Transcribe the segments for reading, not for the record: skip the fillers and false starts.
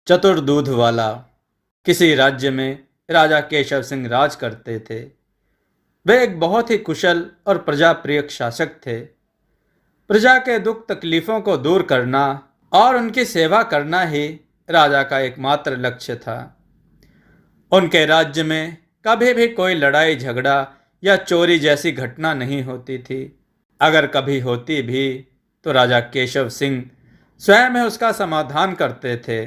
चतुर दूध वाला। किसी राज्य में राजा केशव सिंह राज करते थे। वे एक बहुत ही कुशल और प्रजाप्रिय शासक थे। प्रजा के दुख तकलीफों को दूर करना और उनकी सेवा करना ही राजा का एकमात्र लक्ष्य था। उनके राज्य में कभी भी कोई लड़ाई झगड़ा या चोरी जैसी घटना नहीं होती थी। अगर कभी होती भी तो राजा केशव सिंह स्वयं ही उसका समाधान करते थे।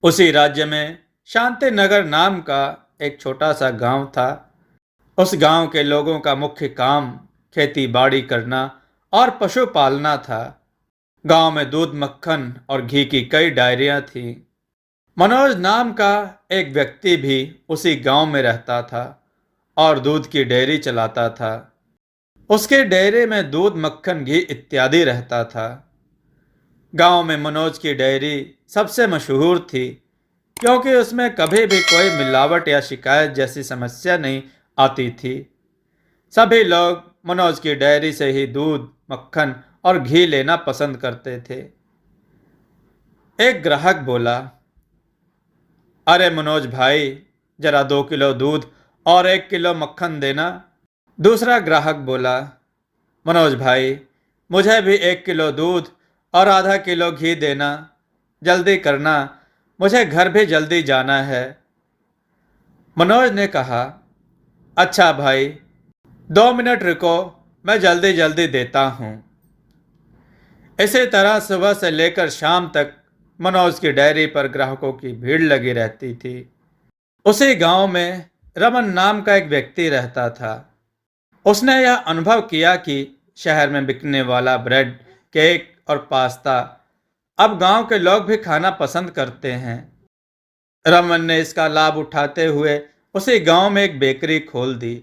उसी राज्य में शांति नगर नाम का एक छोटा सा गांव था। उस गांव के लोगों का मुख्य काम खेती बाड़ी करना और पशु पालना था। गांव में दूध, मक्खन और घी की कई डायरियां थीं। मनोज नाम का एक व्यक्ति भी उसी गांव में रहता था और दूध की डेयरी चलाता था। उसके डेयरी में दूध, मक्खन, घी इत्यादि रहता था। गांव में मनोज की डेयरी सबसे मशहूर थी, क्योंकि उसमें कभी भी कोई मिलावट या शिकायत जैसी समस्या नहीं आती थी। सभी लोग मनोज की डेयरी से ही दूध, मक्खन और घी लेना पसंद करते थे। एक ग्राहक बोला, अरे मनोज भाई, जरा 2 किलो दूध और 1 किलो मक्खन देना। दूसरा ग्राहक बोला, मनोज भाई, मुझे भी 1 किलो दूध और आधा किलो घी देना। जल्दी करना, मुझे घर भी जल्दी जाना है। मनोज ने कहा, अच्छा भाई, 2 मिनट रुको, मैं जल्दी जल्दी देता हूँ। इसी तरह सुबह से लेकर शाम तक मनोज की डेयरी पर ग्राहकों की भीड़ लगी रहती थी। उसी गांव में रमन नाम का एक व्यक्ति रहता था। उसने यह अनुभव किया कि शहर में बिकने वाला ब्रेड, केक और पास्ता अब गांव के लोग भी खाना पसंद करते हैं। रमन ने इसका लाभ उठाते हुए उसी गांव में एक बेकरी खोल दी।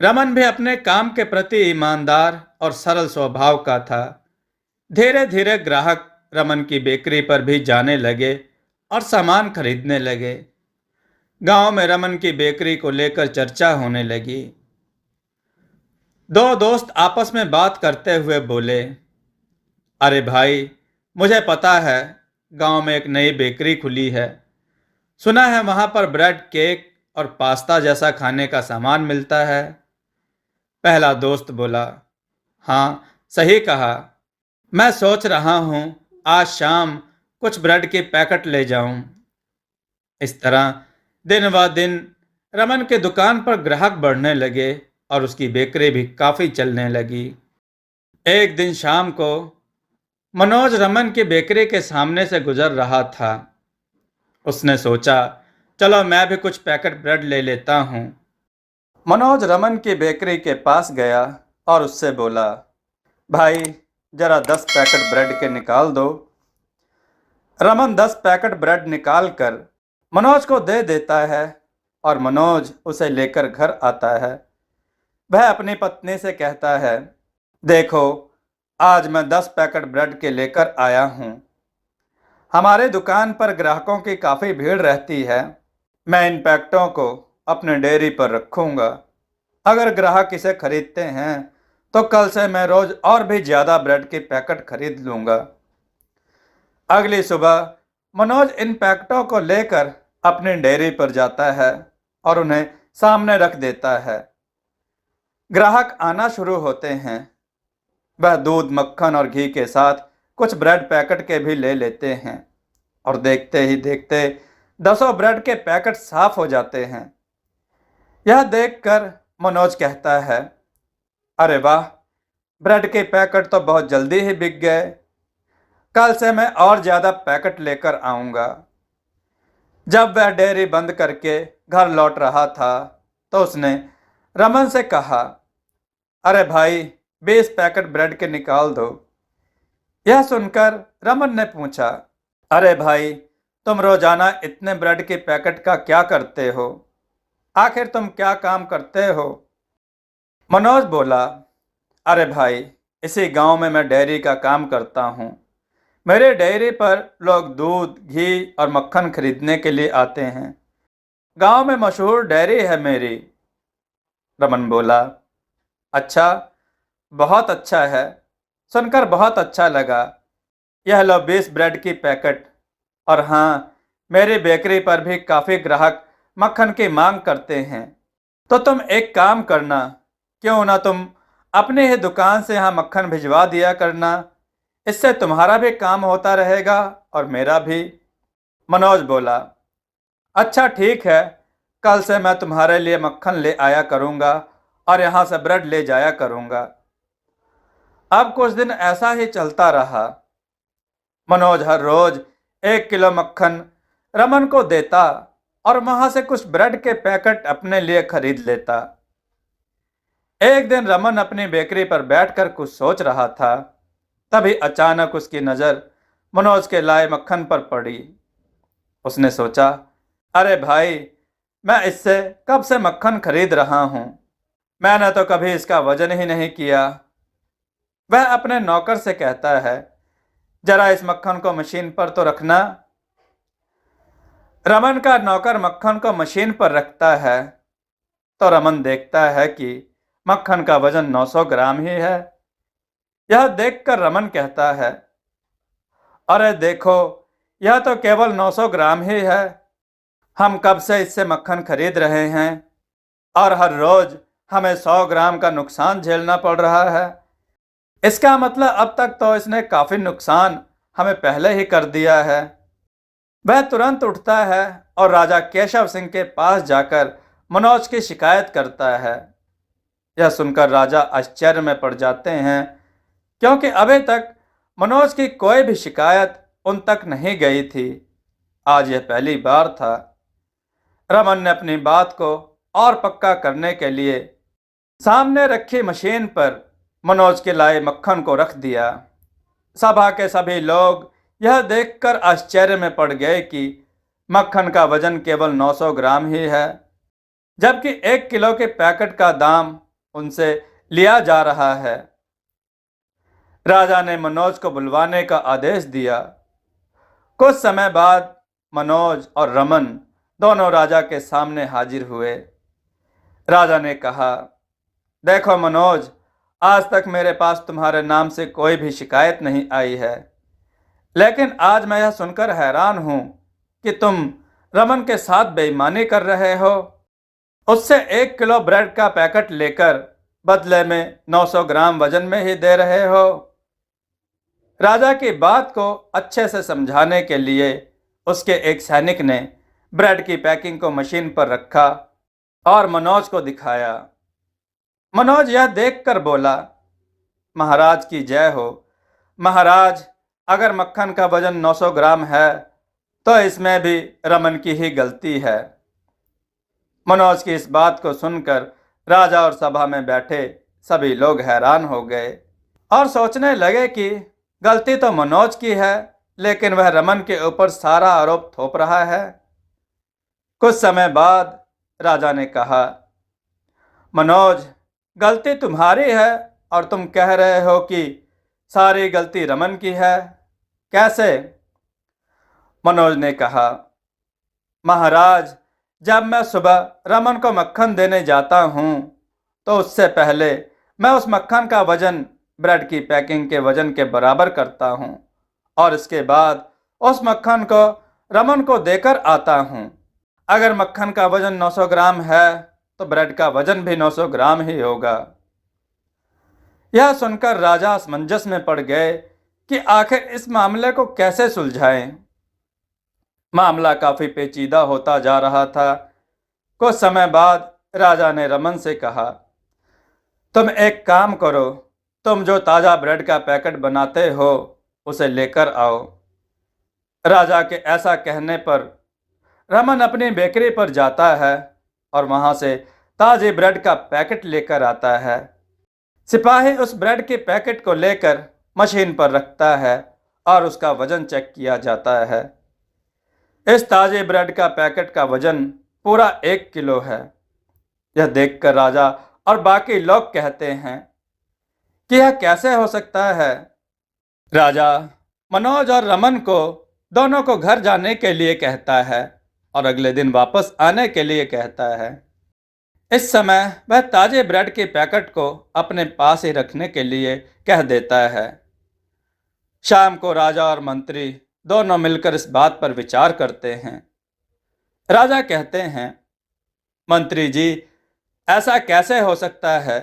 रमन भी अपने काम के प्रति ईमानदार और सरल स्वभाव का था। धीरे धीरे ग्राहक रमन की बेकरी पर भी जाने लगे और सामान खरीदने लगे। गांव में रमन की बेकरी को लेकर चर्चा होने लगी। दो दोस्त आपस में बात करते हुए बोले, अरे भाई, मुझे पता है गांव में एक नई बेकरी खुली है। सुना है वहां पर ब्रेड, केक और पास्ता जैसा खाने का सामान मिलता है। पहला दोस्त बोला, हाँ, सही कहा। मैं सोच रहा हूँ आज शाम कुछ ब्रेड के पैकेट ले जाऊं। इस तरह दिन ब दिन रमन के दुकान पर ग्राहक बढ़ने लगे और उसकी बेकरी भी काफी चलने लगी। एक दिन शाम को मनोज रमन की बेकरी के सामने से गुजर रहा था। उसने सोचा, चलो मैं भी कुछ पैकेट ब्रेड ले लेता हूँ। मनोज रमन की बेकरी के पास गया और उससे बोला, भाई, जरा 10 पैकेट ब्रेड के निकाल दो। रमन 10 पैकेट ब्रेड निकाल कर मनोज को दे देता है और मनोज उसे लेकर घर आता है। वह अपनी पत्नी से कहता है, देखो, आज मैं 10 पैकेट ब्रेड के लेकर आया हूँ। हमारे दुकान पर ग्राहकों की काफ़ी भीड़ रहती है। मैं इन पैकेटों को अपने डेयरी पर रखूँगा। अगर ग्राहक इसे खरीदते हैं तो कल से मैं रोज़ और भी ज़्यादा ब्रेड के पैकेट खरीद लूँगा। अगली सुबह मनोज इन पैकेटों को लेकर अपनी डेयरी पर जाता है और उन्हें सामने रख देता है। ग्राहक आना शुरू होते हैं। वह दूध, मक्खन और घी के साथ कुछ ब्रेड पैकेट के भी ले लेते हैं और देखते ही देखते 10 ब्रेड के पैकेट साफ हो जाते हैं। यह देखकर मनोज कहता है, अरे वाह, ब्रेड के पैकेट तो बहुत जल्दी ही बिक गए। कल से मैं और ज़्यादा पैकेट लेकर आऊँगा। जब वह डेयरी बंद करके घर लौट रहा था तो उसने रमन से कहा, अरे भाई, 20 पैकेट ब्रेड के निकाल दो। यह सुनकर रमन ने पूछा, अरे भाई, तुम रोजाना इतने ब्रेड के पैकेट का क्या करते हो? आखिर तुम क्या काम करते हो? मनोज बोला, अरे भाई, इसी गांव में मैं डेयरी का काम करता हूँ। मेरे डेयरी पर लोग दूध, घी और मक्खन खरीदने के लिए आते हैं। गांव में मशहूर डेयरी है मेरी। रमन बोला, अच्छा, बहुत अच्छा है। सुनकर बहुत अच्छा लगा। यह लो 20 ब्रेड की पैकेट, और हाँ, मेरी बेकरी पर भी काफ़ी ग्राहक मक्खन की मांग करते हैं। तो तुम एक काम करना, क्यों ना तुम अपनी ही दुकान से यहाँ मक्खन भिजवा दिया करना। इससे तुम्हारा भी काम होता रहेगा और मेरा भी। मनोज बोला, अच्छा ठीक है, कल से मैं तुम्हारे लिए मक्खन ले आया करूँगा और यहाँ से ब्रेड ले जाया करूँगा। अब कुछ दिन ऐसा ही चलता रहा। मनोज हर रोज 1 किलो मक्खन रमन को देता और वहां से कुछ ब्रेड के पैकेट अपने लिए खरीद लेता। एक दिन रमन अपनी बेकरी पर बैठकर कुछ सोच रहा था। तभी अचानक उसकी नजर मनोज के लाए मक्खन पर पड़ी। उसने सोचा, अरे भाई, मैं इससे कब से मक्खन खरीद रहा हूं, मैंने तो कभी इसका वजन ही नहीं किया। वह अपने नौकर से कहता है, जरा इस मक्खन को मशीन पर तो रखना। रमन का नौकर मक्खन को मशीन पर रखता है तो रमन देखता है कि मक्खन का वजन 900 ग्राम ही है। यह देखकर रमन कहता है, अरे देखो, यह तो केवल 900 ग्राम ही है। हम कब से इससे मक्खन खरीद रहे हैं और हर रोज हमें 100 ग्राम का नुकसान झेलना पड़ रहा है। इसका मतलब अब तक तो इसने काफी नुकसान हमें पहले ही कर दिया है। वह तुरंत उठता है और राजा केशव सिंह के पास जाकर मनोज की शिकायत करता है। यह सुनकर राजा आश्चर्य में पड़ जाते हैं, क्योंकि अभी तक मनोज की कोई भी शिकायत उन तक नहीं गई थी। आज यह पहली बार था। रमन ने अपनी बात को और पक्का करने के लिए सामने रखी मशीन पर मनोज के लाए मक्खन को रख दिया। सभा के सभी लोग यह देखकर आश्चर्य में पड़ गए कि मक्खन का वजन केवल 900 ग्राम ही है, जबकि 1 किलो के पैकेट का दाम उनसे लिया जा रहा है। राजा ने मनोज को बुलवाने का आदेश दिया। कुछ समय बाद मनोज और रमन दोनों राजा के सामने हाजिर हुए। राजा ने कहा, देखो मनोज, आज तक मेरे पास तुम्हारे नाम से कोई भी शिकायत नहीं आई है, लेकिन आज मैं यह सुनकर हैरान हूं कि तुम रमन के साथ बेईमानी कर रहे हो। उससे 1 किलो ब्रेड का पैकेट लेकर बदले में 900 ग्राम वजन में ही दे रहे हो। राजा की बात को अच्छे से समझाने के लिए उसके एक सैनिक ने ब्रेड की पैकिंग को मशीन पर रखा और मनोज को दिखाया। मनोज यह देखकर बोला, महाराज की जय हो। महाराज, अगर मक्खन का वजन 900 ग्राम है तो इसमें भी रमन की ही गलती है। मनोज की इस बात को सुनकर राजा और सभा में बैठे सभी लोग हैरान हो गए और सोचने लगे कि गलती तो मनोज की है, लेकिन वह रमन के ऊपर सारा आरोप थोप रहा है। कुछ समय बाद राजा ने कहा, मनोज, गलती तुम्हारी है और तुम कह रहे हो कि सारी गलती रमन की है, कैसे? मनोज ने कहा, महाराज, जब मैं सुबह रमन को मक्खन देने जाता हूँ तो उससे पहले मैं उस मक्खन का वजन ब्रेड की पैकिंग के वजन के बराबर करता हूँ और इसके बाद उस मक्खन को रमन को देकर आता हूँ। अगर मक्खन का वजन 900 ग्राम है तो ब्रेड का वजन भी 900 ग्राम ही होगा। यह सुनकर राजा असमंजस में पड़ गए कि आखिर इस मामले को कैसे सुलझाएं। मामला काफी पेचीदा होता जा रहा था। कुछ समय बाद राजा ने रमन से कहा, तुम एक काम करो, तुम जो ताजा ब्रेड का पैकेट बनाते हो उसे लेकर आओ। राजा के ऐसा कहने पर रमन अपनी बेकरी पर जाता है और वहां से ताजे ब्रेड का पैकेट लेकर आता है। सिपाही उस ब्रेड के पैकेट को लेकर मशीन पर रखता है और उसका वजन चेक किया जाता है। इस ताजे ब्रेड का पैकेट का वजन पूरा 1 किलो है। यह देखकर राजा और बाकी लोग कहते हैं कि यह कैसे हो सकता है। राजा मनोज और रमन को दोनों को घर जाने के लिए कहता है और अगले दिन वापस आने के लिए कहता है। इस समय वह ताजे ब्रेड के पैकेट को अपने पास ही रखने के लिए कह देता है। शाम को राजा और मंत्री दोनों मिलकर इस बात पर विचार करते हैं। राजा कहते हैं, मंत्री जी, ऐसा कैसे हो सकता है?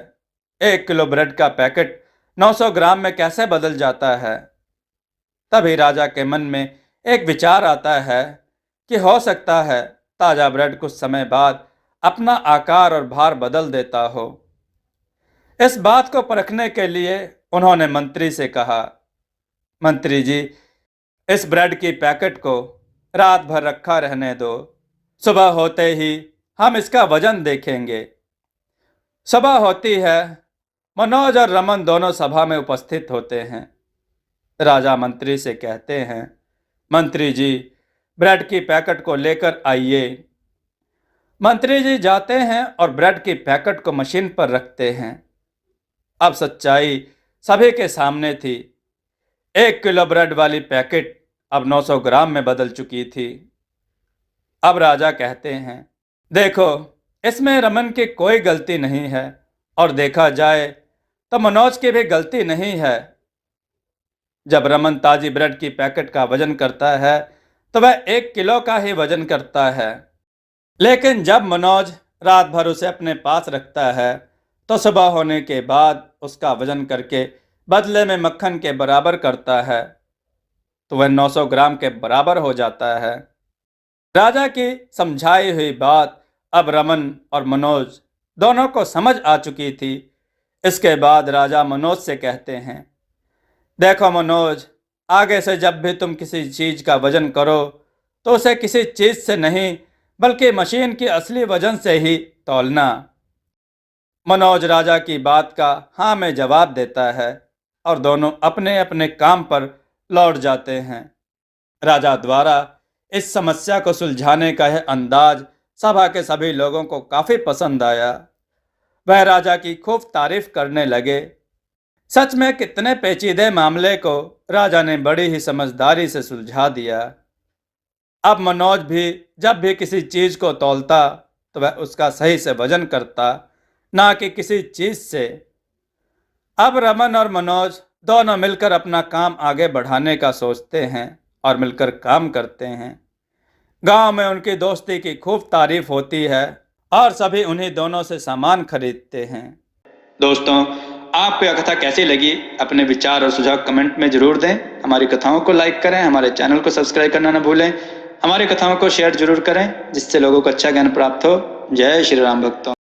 1 किलो ब्रेड का पैकेट 900 ग्राम में कैसे बदल जाता है? तभी राजा के मन में एक विचार आता है कि हो सकता है ताजा ब्रेड कुछ समय बाद अपना आकार और भार बदल देता हो। इस बात को परखने के लिए उन्होंने मंत्री से कहा, मंत्री जी, इस ब्रेड की पैकेट को रात भर रखा रहने दो। सुबह होते ही हम इसका वजन देखेंगे। सुबह होती है। मनोज और रमन दोनों सभा में उपस्थित होते हैं। राजा मंत्री से कहते हैं, मंत्री जी, ब्रेड की पैकेट को लेकर आइए। मंत्री जी जाते हैं और ब्रेड की पैकेट को मशीन पर रखते हैं। अब सच्चाई सभी के सामने थी। 1 किलो ब्रेड वाली पैकेट अब 900 ग्राम में बदल चुकी थी। अब राजा कहते हैं, देखो, इसमें रमन की कोई गलती नहीं है और देखा जाए तो मनोज की भी गलती नहीं है। जब रमन ताजी ब्रेड की पैकेट का वजन करता है तो वह 1 किलो का ही वजन करता है, लेकिन जब मनोज रात भर उसे अपने पास रखता है तो सुबह होने के बाद उसका वजन करके बदले में मक्खन के बराबर करता है तो वह 900 ग्राम के बराबर हो जाता है। राजा की समझाई हुई बात अब रमन और मनोज दोनों को समझ आ चुकी थी। इसके बाद राजा मनोज से कहते हैं, देखो मनोज, आगे से जब भी तुम किसी चीज का वजन करो तो उसे किसी चीज से नहीं बल्कि मशीन की असली वजन से ही तौलना। मनोज राजा की बात का हाँ में जवाब देता है और दोनों अपने अपने काम पर लौट जाते हैं। राजा द्वारा इस समस्या को सुलझाने का यह अंदाज सभा के सभी लोगों को काफी पसंद आया। वह राजा की खूब तारीफ करने लगे। सच में कितने पेचीदे मामले को राजा ने बड़ी ही समझदारी से सुलझा दिया। अब मनोज भी जब भी किसी चीज को तौलता तो वह उसका सही से वजन करता, ना कि किसी चीज से। अब रमन और मनोज दोनों मिलकर अपना काम आगे बढ़ाने का सोचते हैं और मिलकर काम करते हैं। गांव में उनकी दोस्ती की खूब तारीफ होती है और सभी उन्हीं दोनों से सामान खरीदते हैं। दोस्तों, आपको यह कथा कैसी लगी? अपने विचार और सुझाव कमेंट में जरूर दें। हमारी कथाओं को लाइक करें, हमारे चैनल को सब्सक्राइब करना न भूलें। हमारी कथाओं को शेयर जरूर करें जिससे लोगों को अच्छा ज्ञान प्राप्त हो। जय श्री राम भक्तों।